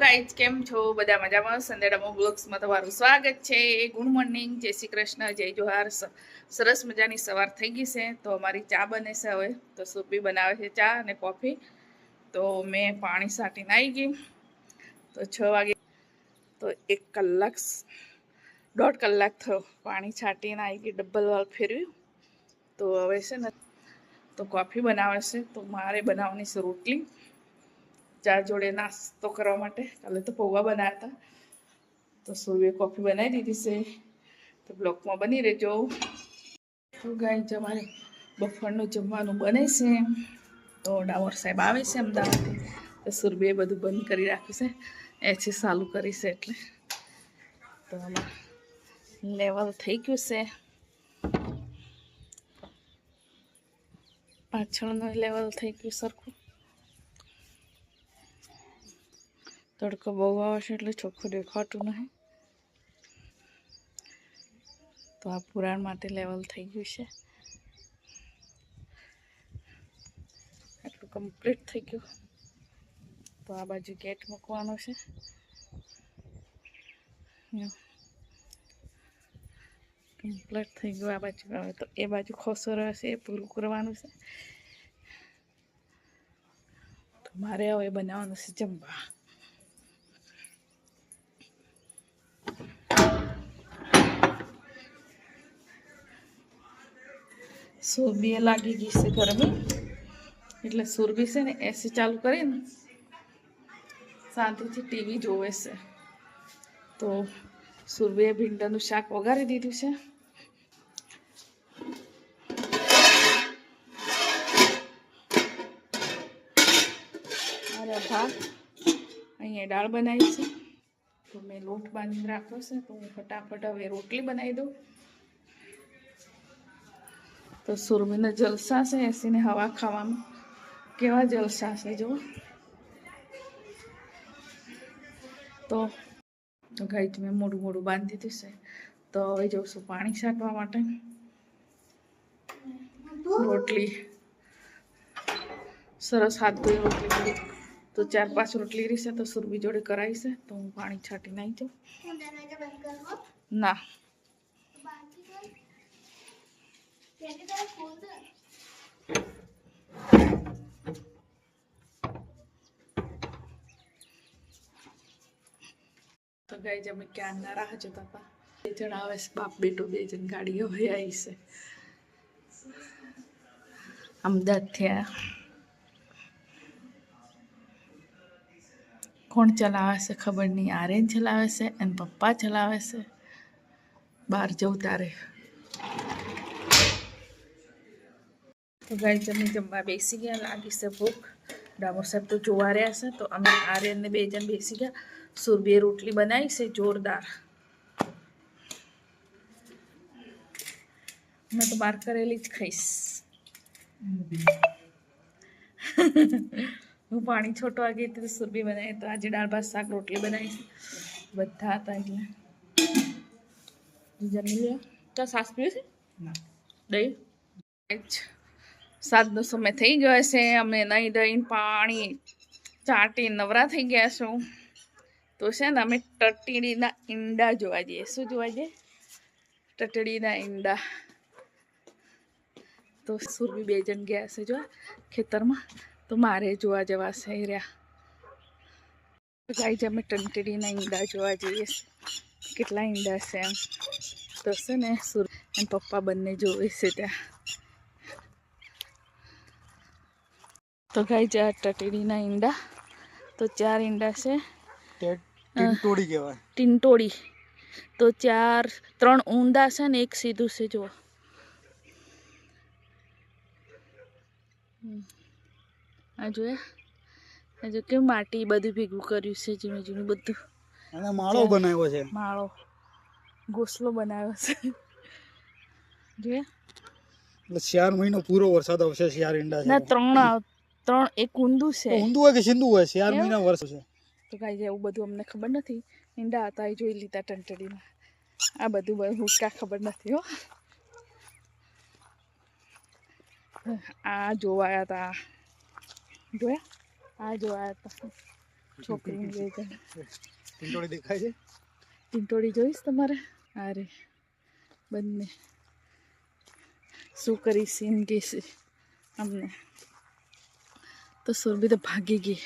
Guys, કેમ છો? બધા મજામાં? સંદેડામાં બ્લોગ્સમાં તમારું સ્વાગત છે. ગુડ મોર્નિંગ, જય શ્રી કૃષ્ણ, જય જોહાર. સરસ મજાની સવાર થઈ ગઈ છે. તો અમારી ચા બને છે હવે. તો સુપી બનાવે છે ચા અને કોફી. તો મેં પાણી સાટીને આવી ગઈ. તો 6 વાગે, તો 1 કલાક 1.5 કલાક થયો પાણી છાંટીને આવી ગઈ, ડબલ વાલ ફેરવ્યું. તો હવે છે ને, તો કોફી બનાવે છે. તો મારે બનાવવાની છે રોટલી ચા જોડે નાસ્તો કરવા માટે. કાલે તો પૌવા બનાવ્યા હતા. તો સુરવીએ કોફી બનાવી દીધી છે. તો બ્લોકમાં બની રહેજો. તો ગાઈઝ, અમારે બપોરનું જમવાનું બને છે. તો ડામોર સાહેબ આવે છે અમદાવાદથી. તો સુરભીએ બધું બંધ કરી રાખ્યું છે. એથી ચાલુ કરી છે એટલે. તો આમાં લેવલ થઈ ગયું છે. પાછળનું લેવલ થઈ ગયું સરખું. તડકો બહુ આવશે એટલે ચોખ્ખું દેખાતું નહીં. તો આ પુરાણ માટે લેવલ થઈ ગયું છે. આટલું કમ્પ્લીટ થઈ ગયું. તો આ બાજુ ગેટ મૂકવાનો છે. કમ્પ્લીટ થઈ ગયું આ બાજુ. હવે તો એ બાજુ ખોસો રહેશે, એ પૂરું કરવાનું છે. તો મારે હવે બનાવવાનું છે જમવા. સુરભીએ લાગી ગઈ છે ગરમી, એટલે સુરભી છે ને એસી ચાલુ કરીને શાંતિથી ટીવી જોવે છે. તો સુરભીએ ભીંડાનું શાક વઘારી દીધું છે. મારા ભાત અહીંયા દાળ બનાવી છે. તો મેં લોટ બાંધીને રાખ્યો છે. તો હું ફટાફટ હવે રોટલી બનાવી દઉં. તો સુરભીને જલસા છે એસીને હવા ખાવામાં. કેવા જલસા છે જુઓ. તો ગાઈઝ, મેં મોડું બાંધી દીધું છે. તો હવે જઉં છું પાણી છાંટવા માટે. રોટલી સરસ હાથ ધોઈ રોટલી કરી. તો 4-5 રોટલી રહી છે. તો સુરભી જોડે કરાવી છે. તો હું પાણી છાંટી નાખી જાઉં. ના, તો ગાઈઝ, અમે ક્યારના રાહ જોતા હતા. 2 જણ આવે છે, બાપ બેટો 2 જણ ગાડીઓ હવે આવી છે. અમદાવાદથી આવ્યા. કોણ ચલાવે છે ખબર નહીં. આર્યન ચલાવે છે અને પપ્પા ચલાવે છે. બહાર જવું તારે. તો ગાઈઝ, અમે જમવા બેસી ગયા. લાગી છે ભૂખ. ડામોર સાહેબ તો જોવા રહ્યા છે. તો અમે આર્યનને 2 જણ બેસી ગયા. સુરભીએ રોટલી બનાવી છે જોરદાર. મેં તો બહાર કરેલી જ ખાઈશ. હું પાણી છોટવા ગઈ તો સુરભી બનાવી. તો આજે દાળ ભાત શાક રોટલી બનાવી છે. બધા હતા એટલે જમી લે. તો સાસ પીવે છે દહીં. 7નો સમય થઈ ગયો છે. અમે નહીં દહીં પાણી ચાટી નવરા થઈ ગયા છું. તો છે ને, અમે ટટીડીના ઈંડા જોવા જઈએ. શું જોવા જઈએ? ટટીડીના ઈંડા. તો સુરભી 2 જણ ગયા છે જો ખેતરમાં. તો મારે જોવા જવા છે રહ્યા. ગાઈઝ, અમે ટટીડીના ઈંડા જોવા જઈએ. કેટલા ઈંડા છે એમ. તો છે ને, સુરભી અને પપ્પા બંને જોવે છે ત્યાં. તો ગાઈઝ, આ ટટીડીના ઈંડા. તો 4 ઈંડા છે. ટીંટોડી કહેવાય. ટીંટોડી. તો 3 ઊંડા છે ને 1 સીધું છે જુઓ. આ જોયા? આ જો કેવું માટી બધું ભેગું કર્યું છે, ઝીણું ઝીણું બધું. અને માળો બનાવ્યો છે. માળો ઘોસલો બનાવ્યો છે. જોયા? એટલે 4 મહિનો પૂરો વરસાદ આવશે. 4 ઈંડા છે. ના, 3 એક ઊંધું છે. ઊંધું હોય કે સીધું હોય, 4 મહિના વર્ષ છે. તો કાંઈ એવું બધું અમને ખબર નથી. ઈંડા હતા એ જોઈ લીધા ટંટડીમાં. આ બધું હુંકા ખબર નથી હો. આ જોવાયા હતા. જોયા? આ જોવાયા હતા. છોકરીને લઈ જાય. ટીંટોળી દેખાય છે. ટીંટોળી જોઈશ તમારે? અરે બંને શું કરીશ એમ કે છે અમને. તો સુરભી તો ભાગી ગઈ.